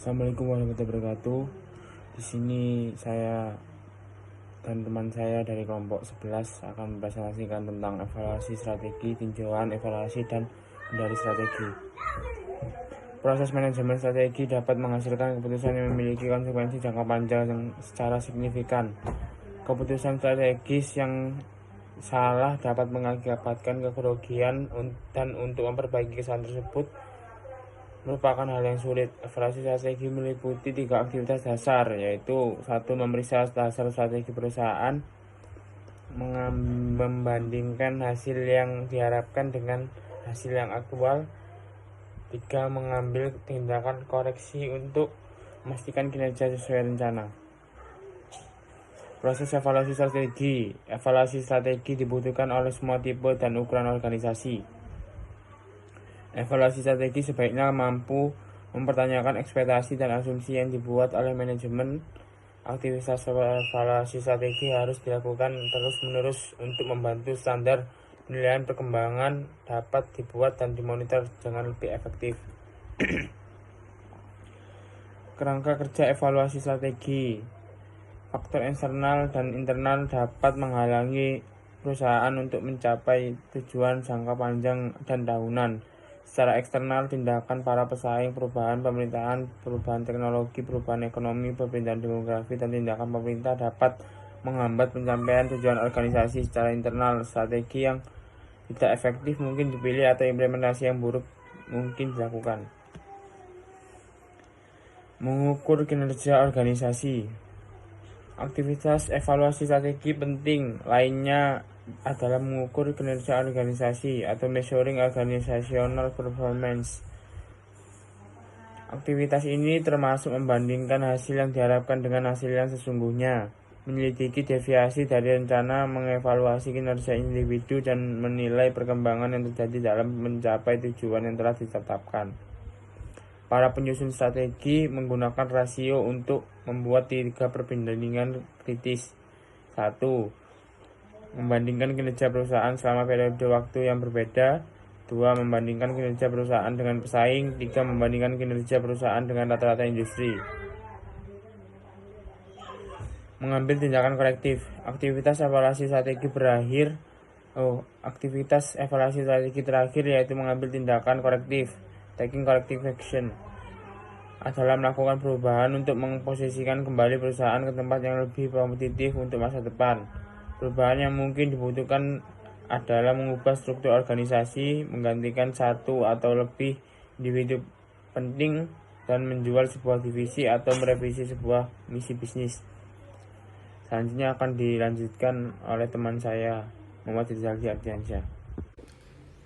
Assalamualaikum warahmatullahi wabarakatuh. Di sini saya dan teman saya dari kelompok 11 akan mempresentasikan tentang evaluasi strategi, tinjauan, evaluasi, dan kendali strategi. Proses manajemen strategi dapat menghasilkan keputusan yang memiliki konsekuensi jangka panjang yang secara signifikan. Keputusan strategis yang salah dapat mengakibatkan kerugian, dan untuk memperbaiki kesalahan tersebut merupakan hal yang sulit. Evaluasi strategi meliputi 3 aktivitas dasar, yaitu 1. Memeriksa dasar strategi perusahaan, membandingkan hasil yang diharapkan dengan hasil yang aktual. 3. Mengambil tindakan koreksi untuk memastikan kinerja sesuai rencana. Proses evaluasi strategi. Evaluasi strategi dibutuhkan oleh semua tipe dan ukuran organisasi. Evaluasi strategi sebaiknya mampu mempertanyakan ekspektasi dan asumsi yang dibuat oleh manajemen. Aktivitas evaluasi strategi harus dilakukan terus-menerus untuk membantu standar penilaian perkembangan dapat dibuat dan dimonitor dengan lebih efektif. Kerangka kerja evaluasi strategi. Faktor eksternal dan internal dapat menghalangi perusahaan untuk mencapai tujuan jangka panjang dan tahunan. Secara eksternal, tindakan para pesaing, perubahan pemerintahan, perubahan teknologi, perubahan ekonomi, perpindahan demografi, dan tindakan pemerintah dapat menghambat pencapaian tujuan organisasi. Secara internal, strategi yang tidak efektif mungkin dipilih atau implementasi yang buruk mungkin dilakukan. Mengukur kinerja organisasi. Aktivitas evaluasi strategi penting lainnya adalah mengukur kinerja organisasi atau measuring organizational performance. Aktivitas ini termasuk membandingkan hasil yang diharapkan dengan hasil yang sesungguhnya, menyelidiki deviasi dari rencana, mengevaluasi kinerja individu, dan menilai perkembangan yang terjadi dalam mencapai tujuan yang telah ditetapkan. Para penyusun strategi menggunakan rasio untuk membuat 3 perbandingan kritis. 1. Membandingkan kinerja perusahaan selama periode waktu yang berbeda. 2. Membandingkan kinerja perusahaan dengan pesaing. 3. Membandingkan kinerja perusahaan dengan rata-rata industri. Mengambil tindakan korektif. Aktivitas evaluasi strategi terakhir yaitu mengambil tindakan korektif. Taking corrective action adalah melakukan perubahan untuk memposisikan kembali perusahaan ke tempat yang lebih kompetitif untuk masa depan. Perubahan yang mungkin dibutuhkan adalah mengubah struktur organisasi, menggantikan 1 atau lebih individu penting, dan menjual sebuah divisi atau merevisi sebuah misi bisnis. Selanjutnya akan dilanjutkan oleh teman saya, Muhammad Rizaldi Ardiansyah.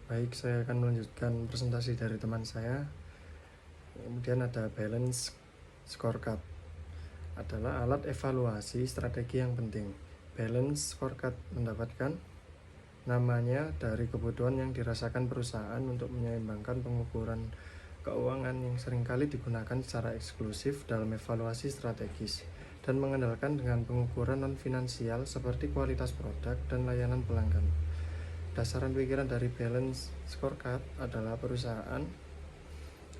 Baik, saya akan melanjutkan presentasi dari teman saya. Kemudian ada balance scorecard, adalah alat evaluasi strategi yang penting. Balance scorecard mendapatkan namanya dari kebutuhan yang dirasakan perusahaan untuk menyeimbangkan pengukuran keuangan yang seringkali digunakan secara eksklusif dalam evaluasi strategis dan mengandalkan dengan pengukuran non-finansial seperti kualitas produk dan layanan pelanggan. Dasaran pikiran dari balance scorecard adalah perusahaan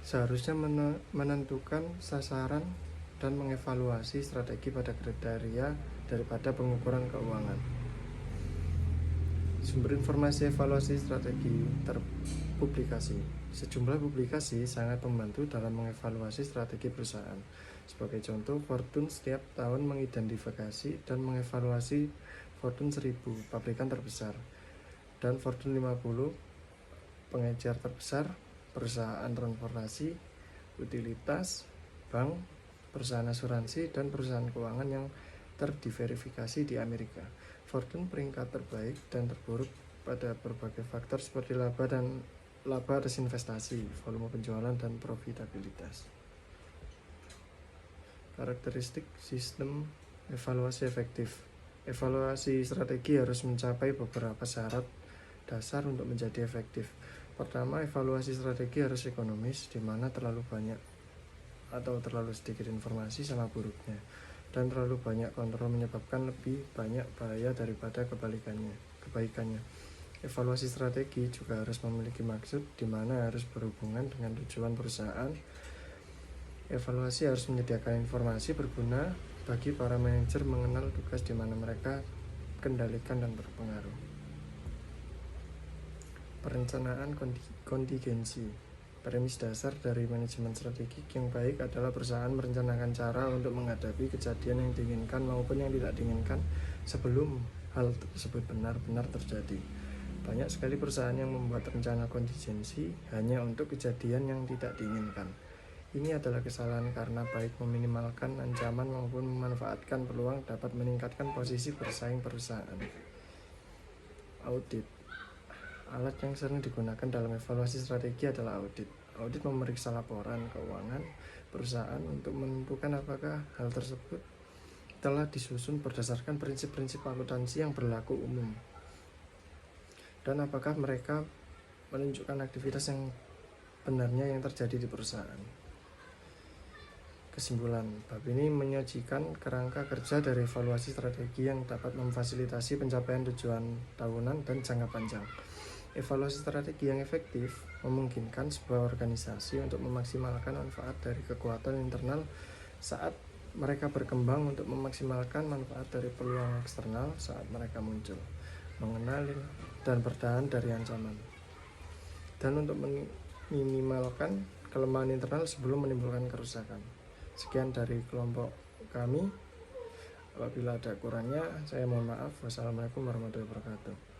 seharusnya menentukan sasaran dan mengevaluasi strategi pada kriteria daripada pengukuran keuangan. Sumber informasi evaluasi strategi terpublikasi. Sejumlah publikasi sangat membantu dalam mengevaluasi strategi perusahaan. Sebagai contoh, Fortune setiap tahun mengidentifikasi dan mengevaluasi Fortune 1000 pabrikan terbesar dan Fortune 50 pengejar terbesar, perusahaan transportasi, utilitas, bank, perusahaan asuransi, dan perusahaan keuangan yang terdiverifikasi di Amerika. Fortune peringkat terbaik dan terburuk pada berbagai faktor seperti laba atas investasi, volume penjualan, dan profitabilitas. Karakteristik sistem evaluasi efektif. Evaluasi strategi harus mencapai beberapa syarat dasar untuk menjadi efektif. Pertama, evaluasi strategi harus ekonomis, di mana terlalu banyak atau terlalu sedikit informasi sama buruknya, dan terlalu banyak kontrol menyebabkan lebih banyak bahaya daripada kebaikannya. Evaluasi strategi juga harus memiliki maksud, di mana harus berhubungan dengan tujuan perusahaan. Evaluasi harus menyediakan informasi berguna bagi para manajer mengenal tugas di mana mereka kendalikan dan berpengaruh. Perencanaan kontingensi. Premis dasar dari manajemen strategik yang baik adalah perusahaan merencanakan cara untuk menghadapi kejadian yang diinginkan maupun yang tidak diinginkan sebelum hal tersebut benar-benar terjadi. Banyak sekali perusahaan yang membuat rencana kontingensi hanya untuk kejadian yang tidak diinginkan. Ini adalah kesalahan karena baik meminimalkan ancaman maupun memanfaatkan peluang dapat meningkatkan posisi bersaing perusahaan. Audit. Alat yang sering digunakan dalam evaluasi strategi adalah audit. Audit memeriksa laporan keuangan perusahaan untuk menentukan apakah hal tersebut telah disusun berdasarkan prinsip-prinsip akuntansi yang berlaku umum dan apakah mereka menunjukkan aktivitas yang benarnya yang terjadi di perusahaan. Kesimpulan, bab ini menyajikan kerangka kerja dari evaluasi strategi yang dapat memfasilitasi pencapaian tujuan tahunan dan jangka panjang. Evaluasi strategi yang efektif memungkinkan sebuah organisasi untuk memaksimalkan manfaat dari kekuatan internal saat mereka berkembang untuk memaksimalkan manfaat dari peluang eksternal saat mereka muncul, mengenali dan bertahan dari ancaman, dan untuk meminimalkan kelemahan internal sebelum menimbulkan kerusakan. Sekian dari kelompok kami. Apabila ada kurangnya, saya mohon maaf. Wassalamualaikum warahmatullahi wabarakatuh.